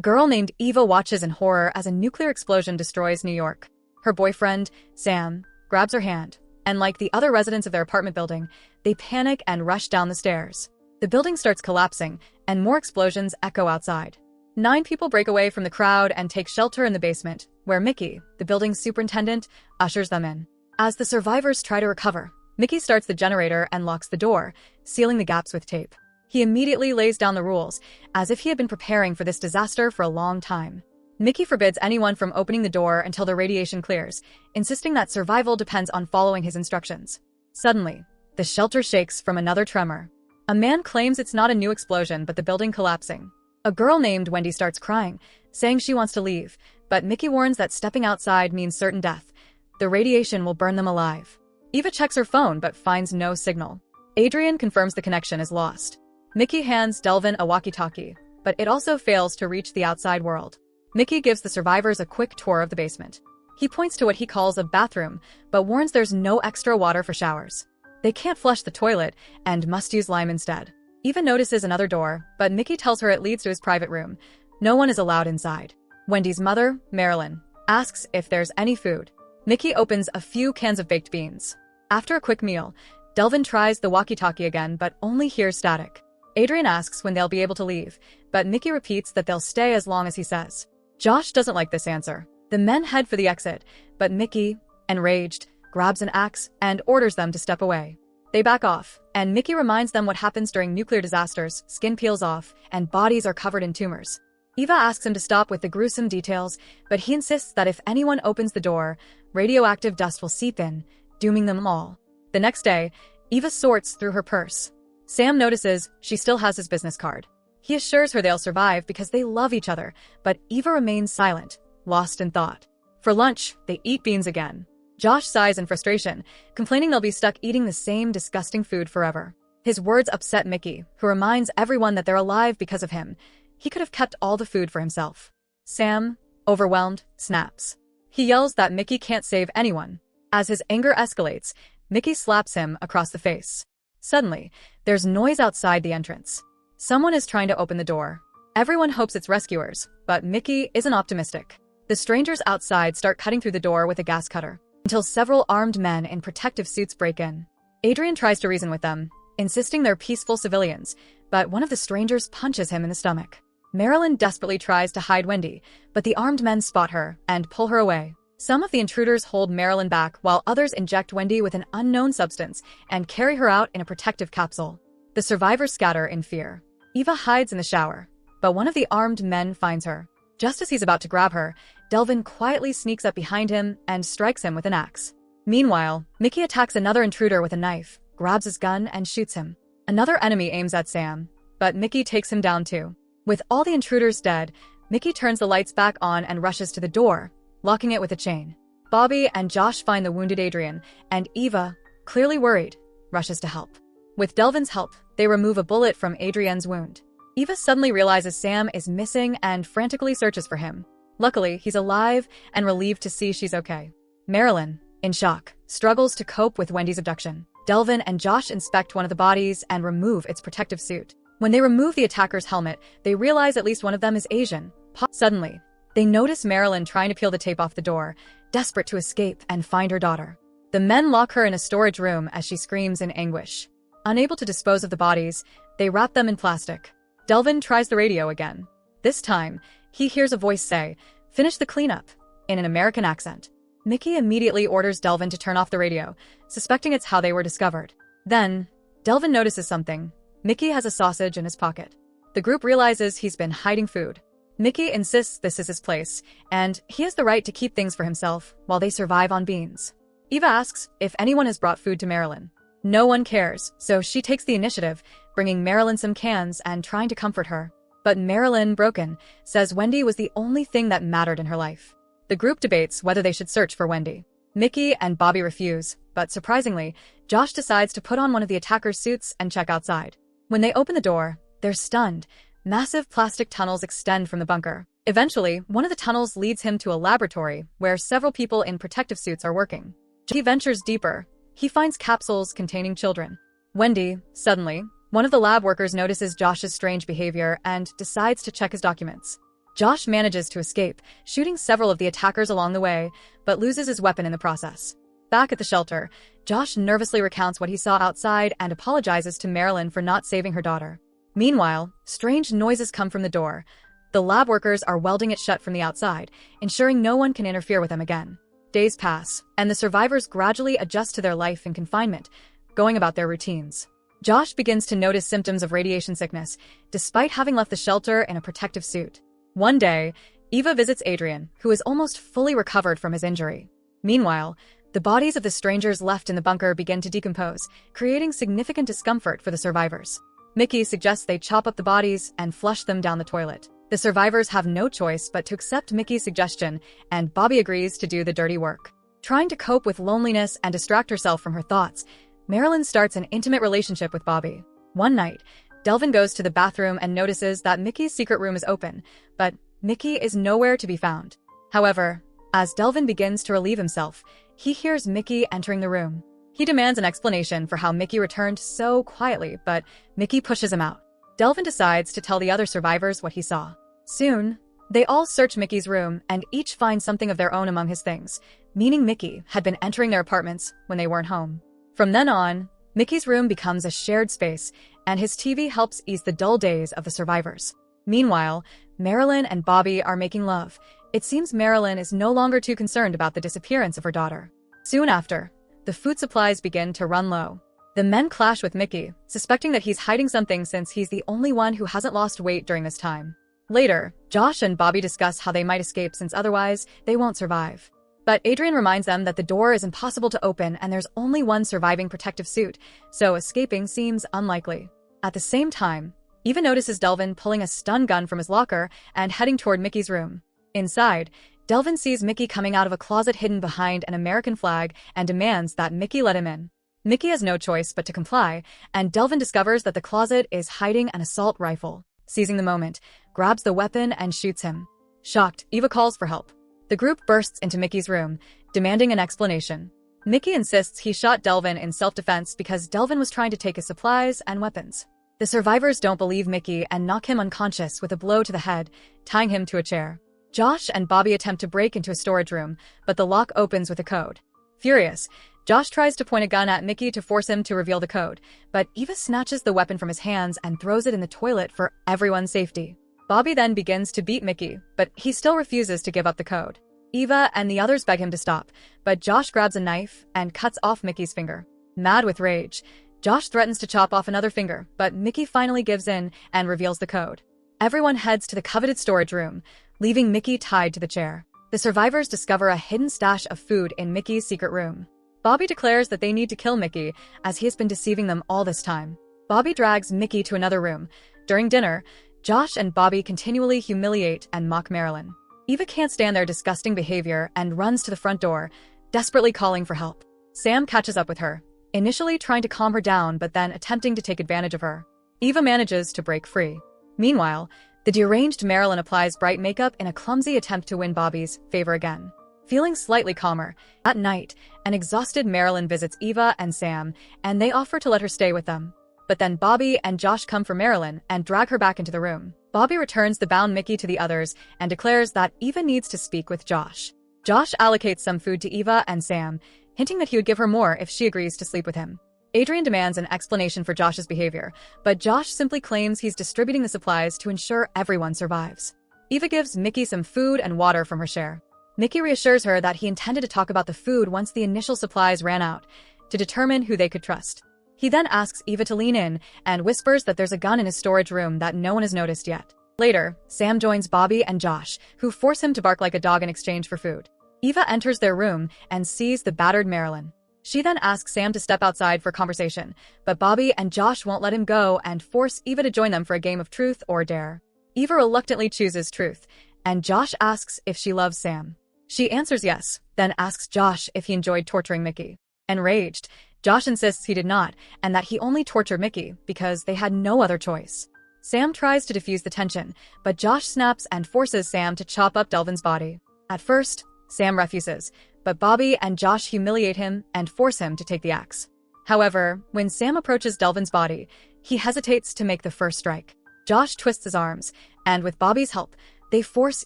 A girl named Eva watches in horror as a nuclear explosion destroys New York. Her boyfriend, Sam, grabs her hand, and like the other residents of their apartment building, they panic and rush down the stairs. The building starts collapsing, and more explosions echo outside. 9 people break away from the crowd and take shelter in the basement, where Mickey, the building's superintendent, ushers them in. As the survivors try to recover, Mickey starts the generator and locks the door, sealing the gaps with tape. He immediately lays down the rules, as if he had been preparing for this disaster for a long time. Mickey forbids anyone from opening the door until the radiation clears, insisting that survival depends on following his instructions. Suddenly, the shelter shakes from another tremor. A man claims it's not a new explosion but the building collapsing. A girl named Wendy starts crying, saying she wants to leave, but Mickey warns that stepping outside means certain death. The radiation will burn them alive. Eva checks her phone but finds no signal. Adrian confirms the connection is lost. Mickey hands Delvin a walkie-talkie, but it also fails to reach the outside world. Mickey gives the survivors a quick tour of the basement. He points to what he calls a bathroom, but warns there's no extra water for showers. They can't flush the toilet and must use lime instead. Eva notices another door, but Mickey tells her it leads to his private room. No one is allowed inside. Wendy's mother, Marilyn, asks if there's any food. Mickey opens a few cans of baked beans. After a quick meal, Delvin tries the walkie-talkie again but only hears static. Adrian asks when they'll be able to leave, but Mickey repeats that they'll stay as long as he says. Josh doesn't like this answer. The men head for the exit, but Mickey, enraged, grabs an axe and orders them to step away. They back off, and Mickey reminds them what happens during nuclear disasters: skin peels off, and bodies are covered in tumors. Eva asks him to stop with the gruesome details, but he insists that if anyone opens the door, radioactive dust will seep in, dooming them all. The next day, Eva sorts through her purse. Sam notices she still has his business card. He assures her they'll survive because they love each other, but Eva remains silent, lost in thought. For lunch, they eat beans again. Josh sighs in frustration, complaining they'll be stuck eating the same disgusting food forever. His words upset Mickey, who reminds everyone that they're alive because of him. He could have kept all the food for himself. Sam, overwhelmed, snaps. He yells that Mickey can't save anyone. As his anger escalates, Mickey slaps him across the face. Suddenly, there's noise outside the entrance. Someone is trying to open the door. Everyone hopes it's rescuers, but Mickey isn't optimistic. The strangers outside start cutting through the door with a gas cutter, until several armed men in protective suits break in. Adrian tries to reason with them, insisting they're peaceful civilians, but one of the strangers punches him in the stomach. Marilyn desperately tries to hide Wendy, but the armed men spot her and pull her away. Some of the intruders hold Marilyn back while others inject Wendy with an unknown substance and carry her out in a protective capsule. The survivors scatter in fear. Eva hides in the shower, but one of the armed men finds her. Just as he's about to grab her, Delvin quietly sneaks up behind him and strikes him with an axe. Meanwhile, Mickey attacks another intruder with a knife, grabs his gun, and shoots him. Another enemy aims at Sam, but Mickey takes him down too. With all the intruders dead, Mickey turns the lights back on and rushes to the door, locking it with a chain. Bobby and Josh find the wounded Adrian, and Eva, clearly worried, rushes to help. With Delvin's help, they remove a bullet from Adrian's wound. Eva suddenly realizes Sam is missing and frantically searches for him. Luckily, he's alive and relieved to see she's okay. Marilyn, in shock, struggles to cope with Wendy's abduction. Delvin and Josh inspect one of the bodies and remove its protective suit. When they remove the attacker's helmet, they realize at least one of them is Asian. Suddenly, they notice Marilyn trying to peel the tape off the door, desperate to escape and find her daughter. The men lock her in a storage room as she screams in anguish. Unable to dispose of the bodies, they wrap them in plastic. Delvin tries the radio again. This time, he hears a voice say, "Finish the cleanup," in an American accent. Mickey immediately orders Delvin to turn off the radio, suspecting it's how they were discovered. Then, Delvin notices something. Mickey has a sausage in his pocket. The group realizes he's been hiding food. Mickey insists this is his place, and he has the right to keep things for himself while they survive on beans. Eva asks if anyone has brought food to Marilyn. No one cares, so she takes the initiative, bringing Marilyn some cans and trying to comfort her. But Marilyn, broken, says Wendy was the only thing that mattered in her life. The group debates whether they should search for Wendy. Mickey and Bobby refuse, but surprisingly, Josh decides to put on one of the attacker's suits and check outside. When they open the door, they're stunned. Massive plastic tunnels extend from the bunker. Eventually, one of the tunnels leads him to a laboratory where several people in protective suits are working. He ventures deeper. He finds capsules containing children. Wendy, suddenly, one of the lab workers notices Josh's strange behavior and decides to check his documents. Josh manages to escape, shooting several of the attackers along the way, but loses his weapon in the process. Back at the shelter, Josh nervously recounts what he saw outside and apologizes to Marilyn for not saving her daughter. Meanwhile, strange noises come from the door. The lab workers are welding it shut from the outside, ensuring no one can interfere with them again. Days pass, and the survivors gradually adjust to their life in confinement, going about their routines. Josh begins to notice symptoms of radiation sickness, despite having left the shelter in a protective suit. One day, Eva visits Adrian, who is almost fully recovered from his injury. Meanwhile, the bodies of the strangers left in the bunker begin to decompose, creating significant discomfort for the survivors. Mickey suggests they chop up the bodies and flush them down the toilet. The survivors have no choice but to accept Mickey's suggestion, and Bobby agrees to do the dirty work. Trying to cope with loneliness and distract herself from her thoughts, Marilyn starts an intimate relationship with Bobby. One night, Delvin goes to the bathroom and notices that Mickey's secret room is open, but Mickey is nowhere to be found. However, as Delvin begins to relieve himself, he hears Mickey entering the room. He demands an explanation for how Mickey returned so quietly, but Mickey pushes him out. Delvin decides to tell the other survivors what he saw. Soon, they all search Mickey's room and each find something of their own among his things, meaning Mickey had been entering their apartments when they weren't home. From then on, Mickey's room becomes a shared space, and his TV helps ease the dull days of the survivors. Meanwhile, Marilyn and Bobby are making love. It seems Marilyn is no longer too concerned about the disappearance of her daughter. Soon after, the food supplies begin to run low. The men clash with Mickey, suspecting that he's hiding something since he's the only one who hasn't lost weight during this time. Later, Josh and Bobby discuss how they might escape since otherwise they won't survive. But Adrian reminds them that the door is impossible to open and there's only one surviving protective suit, so escaping seems unlikely. At the same time, Eva notices Delvin pulling a stun gun from his locker and heading toward Mickey's room. Inside, Delvin sees Mickey coming out of a closet hidden behind an American flag and demands that Mickey let him in. Mickey has no choice but to comply, and Delvin discovers that the closet is hiding an assault rifle. Seizing the moment, grabs the weapon and shoots him. Shocked, Eva calls for help. The group bursts into Mickey's room, demanding an explanation. Mickey insists he shot Delvin in self-defense because Delvin was trying to take his supplies and weapons. The survivors don't believe Mickey and knock him unconscious with a blow to the head, tying him to a chair. Josh and Bobby attempt to break into a storage room, but the lock opens with a code. Furious, Josh tries to point a gun at Mickey to force him to reveal the code, but Eva snatches the weapon from his hands and throws it in the toilet for everyone's safety. Bobby then begins to beat Mickey, but he still refuses to give up the code. Eva and the others beg him to stop, but Josh grabs a knife and cuts off Mickey's finger. Mad with rage, Josh threatens to chop off another finger, but Mickey finally gives in and reveals the code. Everyone heads to the coveted storage room, leaving Mickey tied to the chair. The survivors discover a hidden stash of food in Mickey's secret room. Bobby declares that they need to kill Mickey, as he has been deceiving them all this time. Bobby drags Mickey to another room. During dinner, Josh and Bobby continually humiliate and mock Marilyn. Eva can't stand their disgusting behavior and runs to the front door, desperately calling for help. Sam catches up with her, initially trying to calm her down but then attempting to take advantage of her. Eva manages to break free. Meanwhile, the deranged Marilyn applies bright makeup in a clumsy attempt to win Bobby's favor again. Feeling slightly calmer, at night, an exhausted Marilyn visits Eva and Sam, and they offer to let her stay with them. But then Bobby and Josh come for Marilyn and drag her back into the room. Bobby returns the bound Mickey to the others and declares that Eva needs to speak with Josh. Josh allocates some food to Eva and Sam, hinting that he would give her more if she agrees to sleep with him. Adrian demands an explanation for Josh's behavior, but Josh simply claims he's distributing the supplies to ensure everyone survives. Eva gives Mickey some food and water from her share. Mickey reassures her that he intended to talk about the food once the initial supplies ran out, to determine who they could trust. He then asks Eva to lean in and whispers that there's a gun in his storage room that no one has noticed yet. Later, Sam joins Bobby and Josh, who force him to bark like a dog in exchange for food. Eva enters their room and sees the battered Marilyn. She then asks Sam to step outside for conversation, but Bobby and Josh won't let him go and force Eva to join them for a game of truth or dare. Eva reluctantly chooses truth, and Josh asks if she loves Sam. She answers yes, then asks Josh if he enjoyed torturing Mickey. Enraged, Josh insists he did not, and that he only tortured Mickey because they had no other choice. Sam tries to defuse the tension, but Josh snaps and forces Sam to chop up Delvin's body. At first, Sam refuses, but Bobby and Josh humiliate him and force him to take the axe. However, when Sam approaches Delvin's body, he hesitates to make the first strike. Josh twists his arms, and with Bobby's help, They force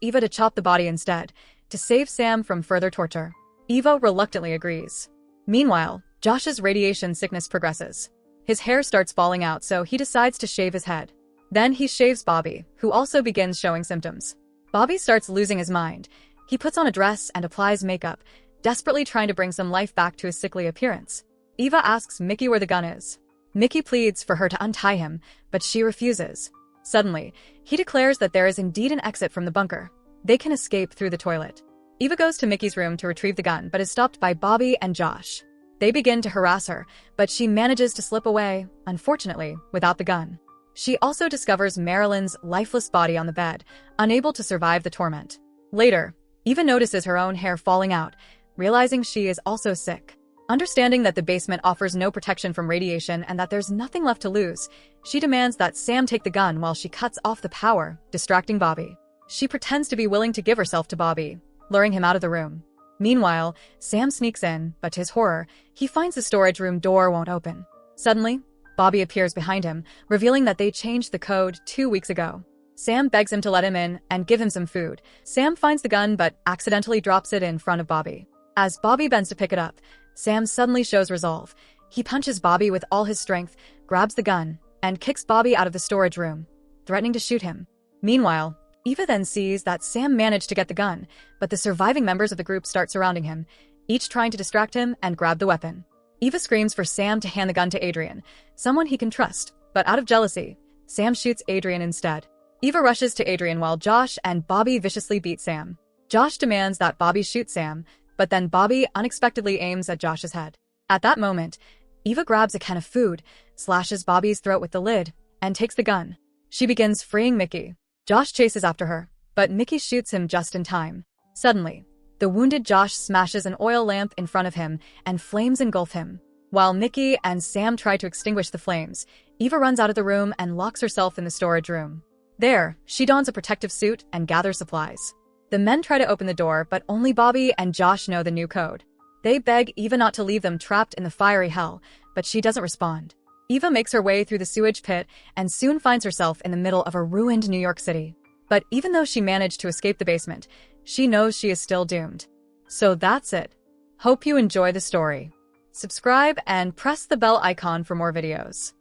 Eva to chop the body instead, to save Sam from further torture. Eva reluctantly agrees. Meanwhile, Josh's radiation sickness progresses. His hair starts falling out, so he decides to shave his head. Then he shaves Bobby, who also begins showing symptoms. Bobby starts losing his mind. He puts on a dress and applies makeup, desperately trying to bring some life back to his sickly appearance. Eva asks Mickey where the gun is. Mickey pleads for her to untie him, but she refuses. Suddenly, he declares that there is indeed an exit from the bunker. They can escape through the toilet. Eva goes to Mickey's room to retrieve the gun, but is stopped by Bobby and Josh. They begin to harass her, but she manages to slip away, unfortunately, without the gun. She also discovers Marilyn's lifeless body on the bed, unable to survive the torment. Later, Eva notices her own hair falling out, realizing she is also sick. Understanding that the basement offers no protection from radiation and that there's nothing left to lose, she demands that Sam take the gun while she cuts off the power, distracting Bobby. She pretends to be willing to give herself to Bobby, luring him out of the room. Meanwhile, Sam sneaks in, but to his horror, he finds the storage room door won't open. Suddenly, Bobby appears behind him, revealing that they changed the code 2 weeks ago. Sam begs him to let him in and give him some food. Sam finds the gun but accidentally drops it in front of Bobby. As Bobby bends to pick it up, Sam suddenly shows resolve. He punches Bobby with all his strength, grabs the gun, and kicks Bobby out of the storage room, threatening to shoot him. Meanwhile, Eva then sees that Sam managed to get the gun, but the surviving members of the group start surrounding him, each trying to distract him and grab the weapon. Eva screams for Sam to hand the gun to Adrian, someone he can trust, but out of jealousy, Sam shoots Adrian instead. Eva rushes to Adrian while Josh and Bobby viciously beat Sam. Josh demands that Bobby shoot Sam, but then Bobby unexpectedly aims at Josh's head. At that moment, Eva grabs a can of food, slashes Bobby's throat with the lid, and takes the gun. She begins freeing Mickey. Josh chases after her, but Mickey shoots him just in time. Suddenly, the wounded Josh smashes an oil lamp in front of him and flames engulf him. While Mickey and Sam try to extinguish the flames, Eva runs out of the room and locks herself in the storage room. There, she dons a protective suit and gathers supplies. The men try to open the door, but only Bobby and Josh know the new code. They beg Eva not to leave them trapped in the fiery hell, but she doesn't respond. Eva makes her way through the sewage pit and soon finds herself in the middle of a ruined New York City. But even though she managed to escape the basement, she knows she is still doomed. So that's it. Hope you enjoy the story. Subscribe and press the bell icon for more videos.